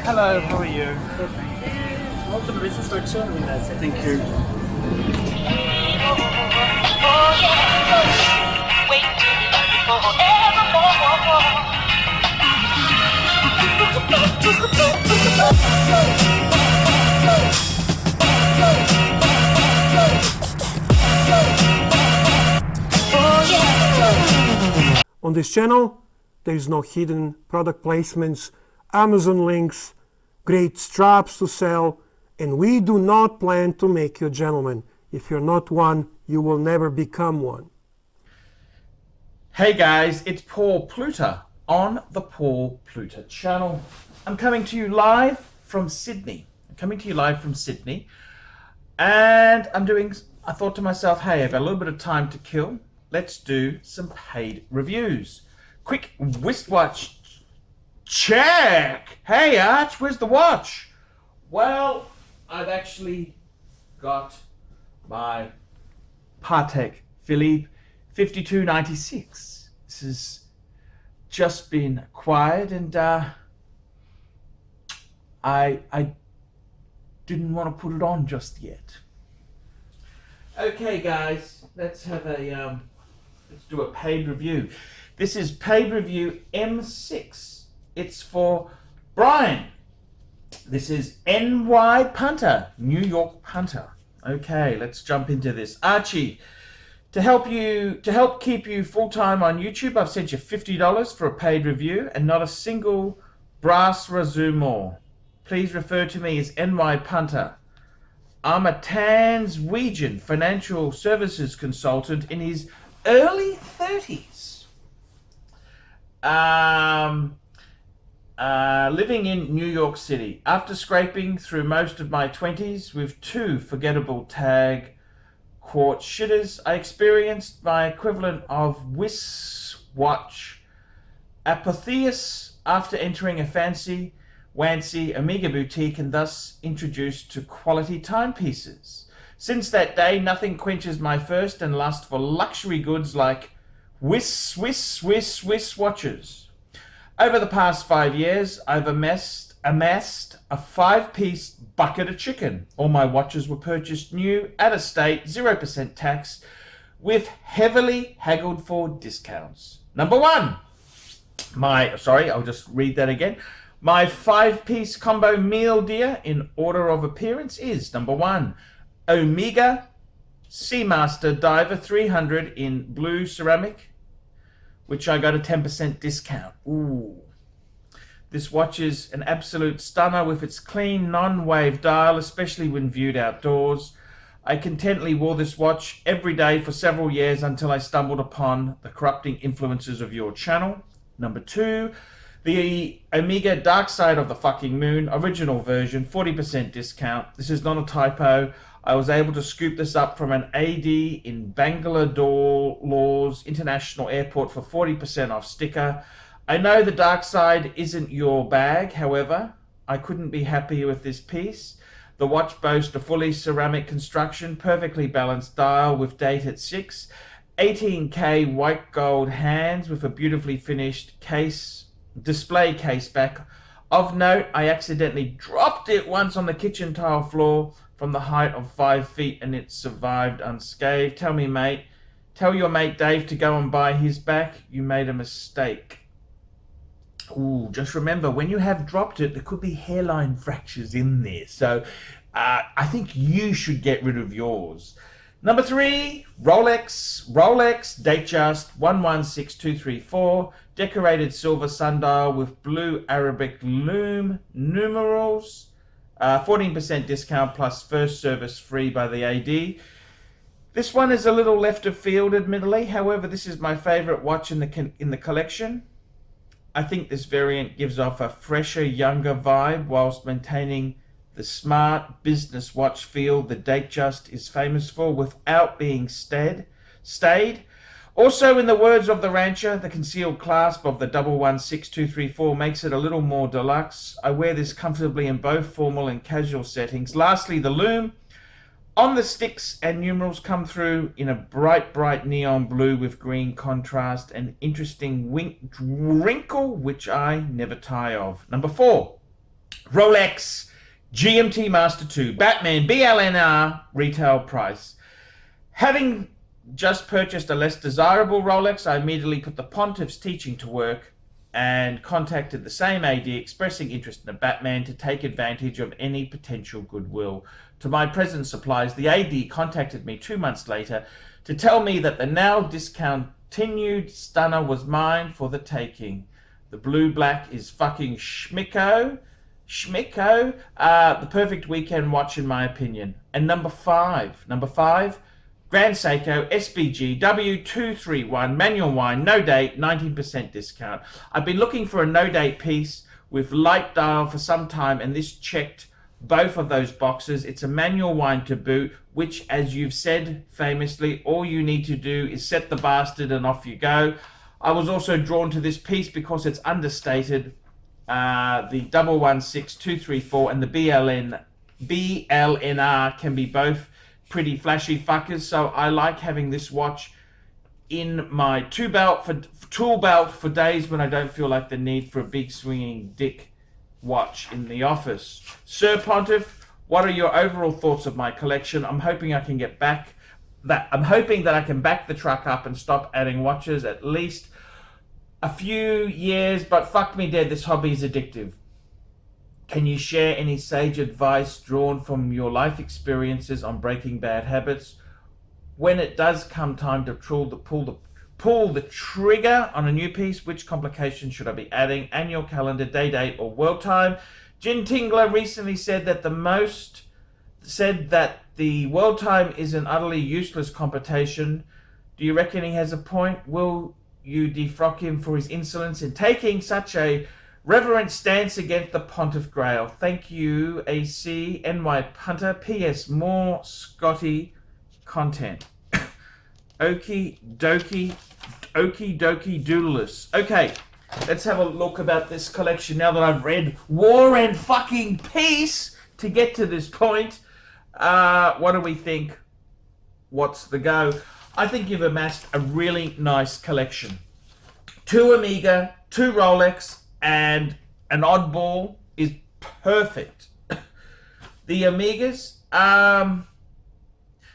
Hello, how are you? Good, thank you. Welcome to the business lecture. Thank you. On this channel, there is no hidden product placements, Amazon links, great straps to sell, and we do not plan to make you a gentleman. If you're not one, you will never become one. Hey guys, it's Paul Pluta on the Paul Pluta channel. I'm coming to you live from Sydney. And I thought to myself, hey, I've got a little bit of time to kill. Let's do some paid reviews. Quick wristwatch check. Hey Arch, where's the watch? Well, I've actually got my Patek Philippe 5296. This has just been acquired, and I didn't want to put it on just yet. Okay, guys, let's do a paid review. This is paid review M6. It's for Brian. This is NY Punter, New York Punter. Okay, let's jump into this. Archie, to help keep you full-time on YouTube, I've sent you $50 for a paid review and not a single brass razoo more. Please refer to me as NY Punter. I'm a Tanzwegian financial services consultant in his early 30s. Living in New York City. After scraping through most of my 20s with two forgettable tag quart shitters, I experienced my equivalent of wristwatch apotheosis after entering a fancy wancy Omega boutique and thus introduced to quality timepieces. Since that day, nothing quenches my thirst and lust for luxury goods like Swiss watches. Over the past 5 years, I've amassed a 5-piece bucket of chicken. All my watches were purchased new, at a state, 0% tax, with heavily haggled for discounts. Number one, I'll just read that again. My 5-piece combo meal deal in order of appearance is number one, Omega Seamaster Diver 300 in blue ceramic, which I got a 10% discount. Ooh. This watch is an absolute stunner with its clean non-wave dial, especially when viewed outdoors. I contently wore this watch every day for several years until I stumbled upon the corrupting influences of your channel. Number two, the Omega Dark Side of the Fucking Moon, original version, 40% discount. This is not a typo. I was able to scoop this up from an AD in Bangalore International Airport for 40% off sticker. I know the Dark Side isn't your bag, however, I couldn't be happier with this piece. The watch boasts a fully ceramic construction, perfectly balanced dial with date at 6, 18K white gold hands with a beautifully finished display case back. Of note, I accidentally dropped it once on the kitchen tile floor from the height of 5 feet and it survived unscathed. Tell your mate Dave to go and buy his back. You made a mistake. Ooh, just remember, when you have dropped it, there could be hairline fractures in there. So I think you should get rid of yours. Number three, Rolex Datejust 116234, decorated silver sundial with blue Arabic loom numerals, 14% discount plus first service free by the AD. This one is a little left of field, admittedly. However, this is my favorite watch in the collection. I think this variant gives off a fresher, younger vibe whilst maintaining the smart business watch feel the Datejust is famous for without being staid. Also, in the words of the rancher, the concealed clasp of the 116234 makes it a little more deluxe. I wear this comfortably in both formal and casual settings. Lastly, the loom on the sticks and numerals come through in a bright neon blue with green contrast, an interesting wrinkle which I never tire of. Number four, Rolex GMT Master 2 Batman BLNR retail price. Having just purchased a less desirable Rolex, I immediately put the Pontiff's teaching to work and contacted the same AD expressing interest in a Batman to take advantage of any potential goodwill. To my present surprise, the AD contacted me 2 months later to tell me that the now discontinued stunner was mine for the taking. The blue black is fucking schmicko. The perfect weekend watch in my opinion. And number five, Grand Seiko SBG W231 manual wine, no date, 19% discount. I've been looking for a no date piece with light dial for some time, and this checked both of those boxes. It's a manual wine to boot, which, as you've said famously, all you need to do is set the bastard and off you go. I was also drawn to this piece because it's understated. The 116234 and the BLNR can be both pretty flashy fuckers, so I like having this watch in my tool belt for days when I don't feel like the need for a big swinging dick watch in the office. Sir Pontiff, what are your overall thoughts of my collection? I'm hoping that I can back the truck up and stop adding watches at least a few years, but fuck me dead, this hobby is addictive. Can you share any sage advice drawn from your life experiences on breaking bad habits? When it does come time to pull the trigger on a new piece, which complications should I be adding? Annual calendar, day date, or world time? Jin Tingler recently said that the world time is an utterly useless computation. Do you reckon he has a point? Will you defrock him for his insolence in taking such a reverent stance against the Pontiff Grail? Thank you, AC NY Punter. P.S. More Scotty content. Okie dokie doodless. Okay, let's have a look about this collection now that I've read War and fucking Peace to get to this point. What do we think? What's the go? I think you've amassed a really nice collection. 2 Omega, 2 Rolex, and an oddball is perfect. The Omegas,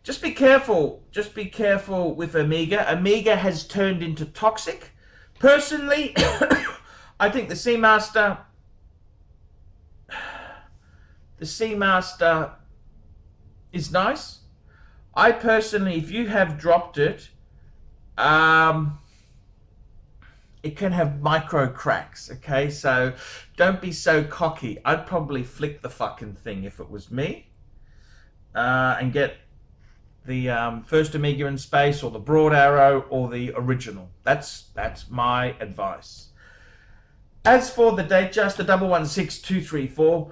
just be careful with Omega. Omega has turned into toxic. Personally, I think the Seamaster is nice. I personally, if you have dropped it, it can have micro cracks, okay? So don't be so cocky. I'd probably flick the fucking thing if it was me, and get the first Omega in space, or the broad arrow, or the original. That's my advice. As for the Datejust, the 116234,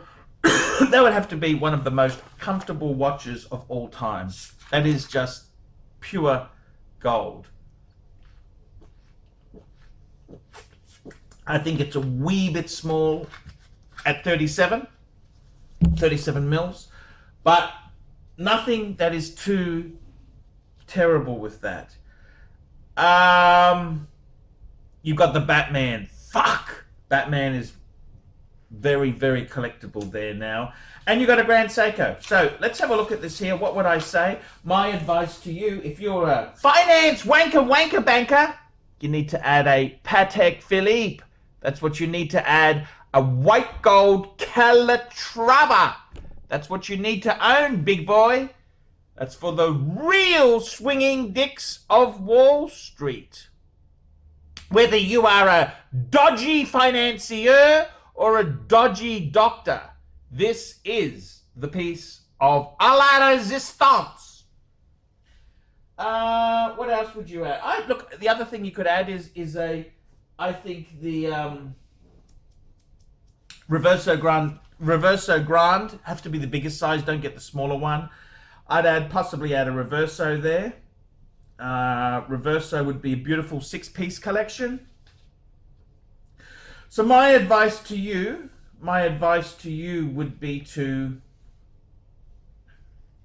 that would have to be one of the most comfortable watches of all time. That is just pure gold. I think it's a wee bit small at 37 mils, but nothing that is too terrible with that. You've got the Batman. Fuck! Batman is very, very collectible there now. And you've got a Grand Seiko. So let's have a look at this here. What would I say? My advice to you, if you're a finance wanker banker, you need to add a Patek Philippe. That's what you need to add. A white gold Calatrava. That's what you need to own, big boy. That's for the real swinging dicks of Wall Street. Whether you are a dodgy financier or a dodgy doctor, this is the piece of à la resistance. What else would you add? Look, the other thing you could add is I think the Reverso Grande have to be the biggest size. Don't get the smaller one. I'd possibly add a Reverso there. Reverso would be a beautiful 6-piece collection. So my advice to you would be to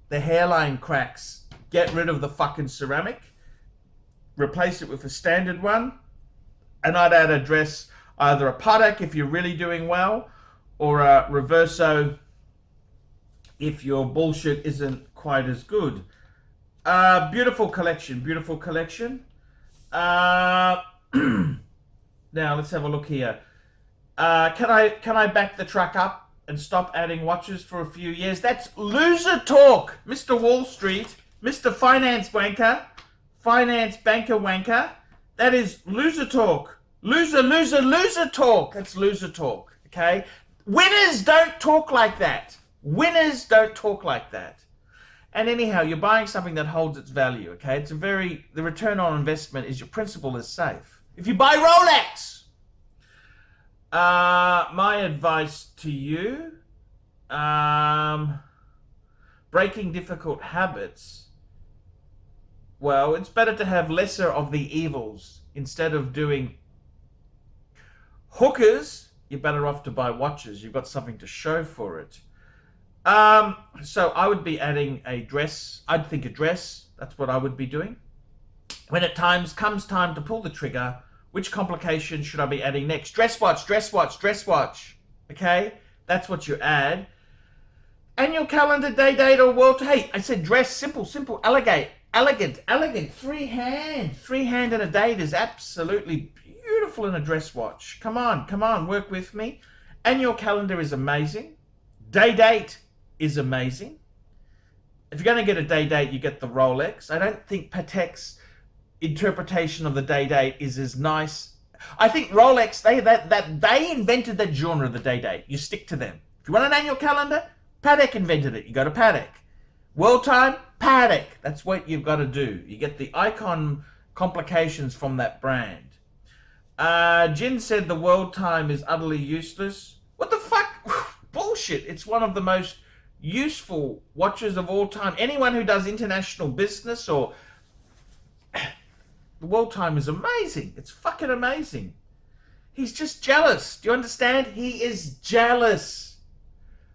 the hairline cracks. Get rid of the fucking ceramic. Replace it with a standard one. And I'd add a dress, either a Patek if you're really doing well, or a reverso if your bullshit isn't quite as good. Beautiful collection, beautiful collection. Now let's have a look here. Can I back the truck up and stop adding watches for a few years? That's loser talk, Mr. Wall Street, Mr. Finance Wanker, Finance Banker Wanker. That is loser talk. Loser talk. That's loser talk, okay? Winners don't talk like that. Winners don't talk like that. And anyhow, you're buying something that holds its value, okay? It's the return on investment is your principal is safe. If you buy Rolex, my advice to you, breaking difficult habits, well, it's better to have lesser of the evils. Instead of doing hookers, you're better off to buy watches. You've got something to show for it. So I would be adding a dress. I'd think a dress. That's what I would be doing. When it comes time to pull the trigger, which complication should I be adding next? Dress watch. Okay? That's what you add. Annual calendar, day date, or world. Hey, I said dress, simple, elegant. Three hand and a date is absolutely beautiful in a dress watch. Come on, work with me. Annual calendar is amazing. Day date is amazing. If you're going to get a day date, you get the Rolex. I don't think Patek's interpretation of the day date is as nice. I think Rolex, they invented that genre of the day date. You stick to them. If you want an annual calendar, Patek invented it. You go to Patek. World time, Patek. That's what you've got to do. You get the icon complications from that brand. Jin said the world time is utterly useless. What the fuck? Bullshit. It's one of the most useful watches of all time. Anyone who does international business or... The world time is amazing. It's fucking amazing. He's just jealous. Do you understand? He is jealous.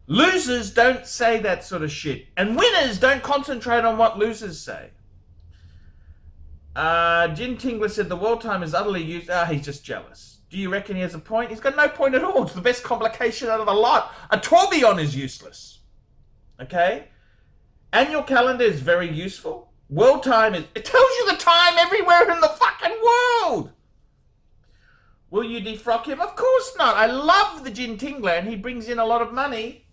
Losers don't say that sort of shit. And winners don't concentrate on what losers say. Jin Tingler said the world time is utterly useless. He's just jealous. Do you reckon he has a point? He's got no point at all. It's the best complication out of the lot. A tourbillon is useless. Okay? Annual calendar is very useful. World time is... It tells you the time everywhere in the fucking world. Will you defrock him? Of course not. I love the Jin Tingler and he brings in a lot of money.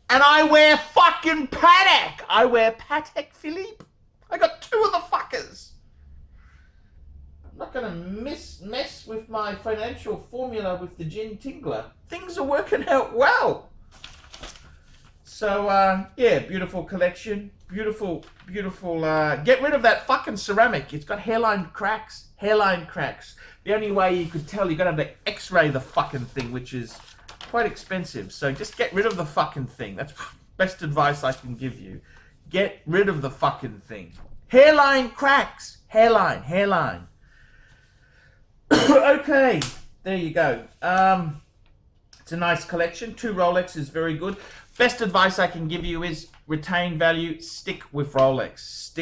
And I wear fucking Patek. I wear Patek Philippe. I got two of the fuckers. I'm not going to mess with my financial formula with the Jin Tingler. Things are working out well. So, yeah, beautiful collection. Beautiful. Get rid of that fucking ceramic. It's got hairline cracks. The only way you could tell, you've got to have to x-ray the fucking thing, which is quite expensive. So just get rid of the fucking thing. That's best advice I can give you. Get rid of the fucking thing. Hairline cracks. Hairline. Okay, there you go. It's a nice collection. 2 Rolex is very good. Best advice I can give you is retain value. Stick with Rolex.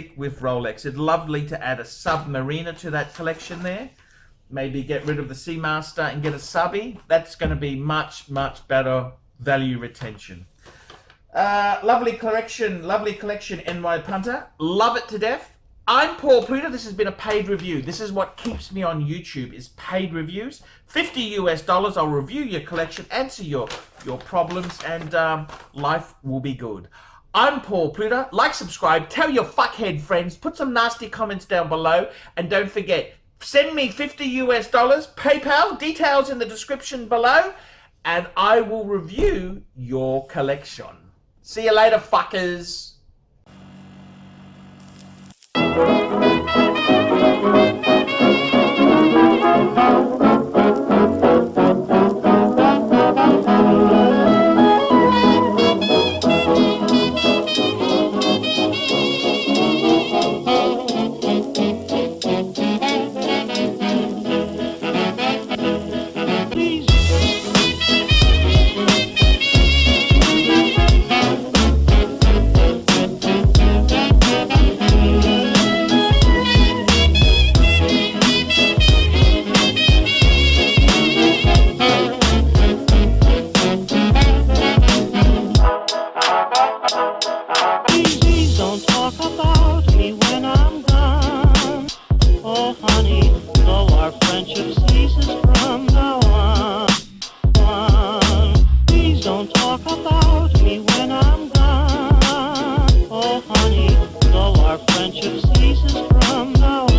It's lovely to add a Submariner to that collection there. Maybe get rid of the Seamaster and get a subby. That's going to be much better value retention. Lovely collection, NY Punter. Love it to death. I'm Paul Pluta. This has been a paid review. This is what keeps me on YouTube, is paid reviews. $50 I'll review your collection, answer your problems, and life will be good. I'm Paul Pluta. Like, subscribe, tell your fuckhead friends, put some nasty comments down below, and don't forget, send me $50 PayPal, details in the description below, and I will review your collection. See you later, fuckers. our friendship ceases from now on. Please don't talk about me when I'm gone. Oh honey, though our friendship ceases from now on.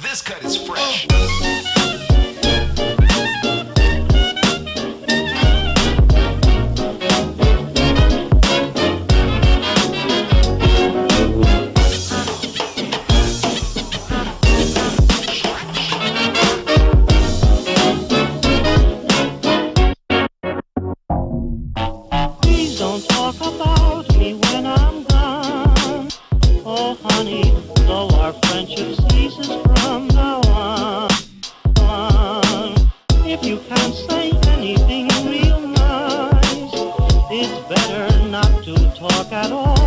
This cut is fresh. Please don't talk about me when I'm gone. Oh honey, though our friendship ceases from now on. If you can't say anything real nice, it's better not to talk at all.